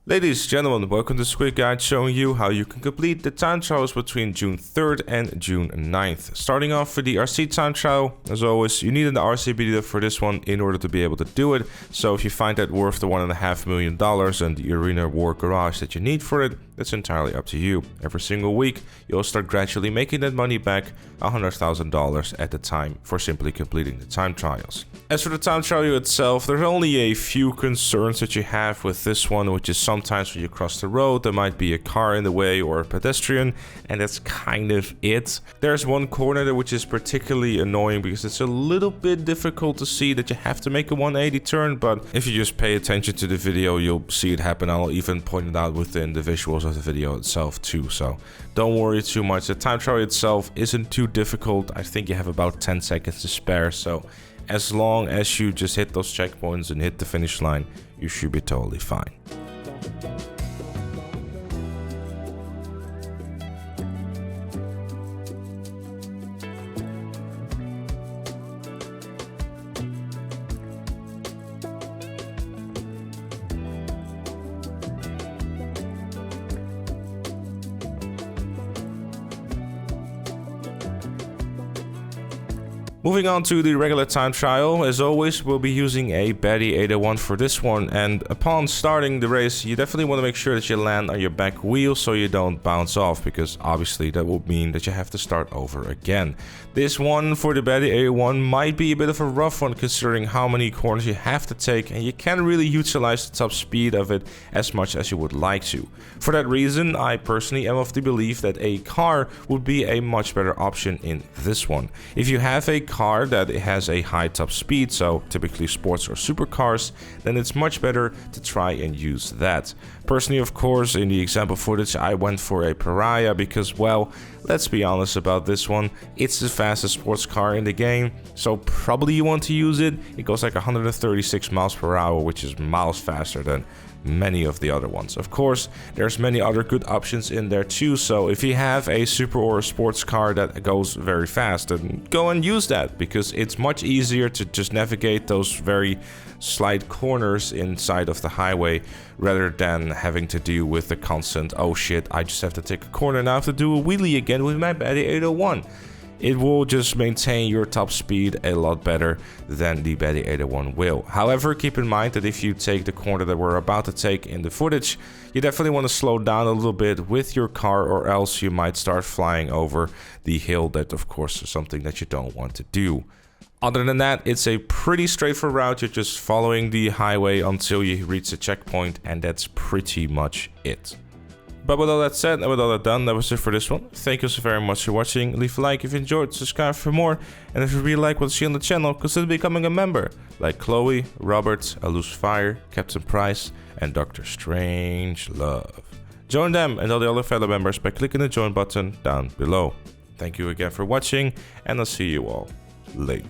Ladies and gentlemen, welcome to this quick guide showing you how you can complete the time trials between June 3rd and June 9th. Starting off with the RC time trial, as always, you need an RC beta for this one in order to be able to do it. So if you find that worth the $1.5 million and the Arena War Garage that you need for it, it's entirely up to you. Every single week, you'll start gradually making that money back, $100,000 at the time, for simply completing the time trials. As for the time trial itself, there's only a few concerns that you have with this one, which is sometimes when you cross the road, there might be a car in the way or a pedestrian, and that's kind of it. There's one corner there which is particularly annoying because it's a little bit difficult to see that you have to make a 180 turn, but if you just pay attention to the video, you'll see it happen. I'll even point it out within the visuals of the video itself too, so don't worry too much. The time trial itself isn't too difficult. I think you have about 10 seconds to spare, so as long as you just hit those checkpoints and hit the finish line, you should be totally fine. Moving on to the regular time trial, as always, we'll be using a Betty 801 for this one, and upon starting the race, you definitely want to make sure that you land on your back wheel so you don't bounce off, because obviously that would mean that you have to start over again. This one for the Betty 801 might be a bit of a rough one considering how many corners you have to take, and you can't really utilize the top speed of it as much as you would like to. For that reason, I personally am of the belief that a car would be a much better option in this one. If you have a car that has a high top speed, so typically sports or supercars, then it's much better to try and use that. Personally, of course, in the example footage, I went for a Pariah because, well, let's be honest about this one, it's the fastest sports car in the game, so probably you want to use it. It goes like 136 miles per hour, which is miles faster than many of the other ones. Of course, there's many other good options in there too, so if you have a super or a sports car that goes very fast, then go and use that, because it's much easier to just navigate those very slight corners inside of the highway rather than having to deal with the constant, oh shit, I just have to take a corner now, I have to do a wheelie again with my Betty 801. It will just maintain your top speed a lot better than the Betty 801 will. However, keep in mind that if you take the corner that we're about to take in the footage, you definitely want to slow down a little bit with your car, or else you might start flying over the hill. That, of course, is something that you don't want to do. Other than that, it's a pretty straightforward route. You're just following the highway until you reach the checkpoint, and that's pretty much it. But with all that said and with all that done, that was it for this one. Thank you so very much for watching. Leave a like if you enjoyed, subscribe for more, and if you really like what you see on the channel, consider becoming a member, like Chloe, Robert, A Loose Fire, Captain Price, and Dr. Strangelove. Join them and all the other fellow members by clicking the join button down below. Thank you again for watching, and I'll see you all later.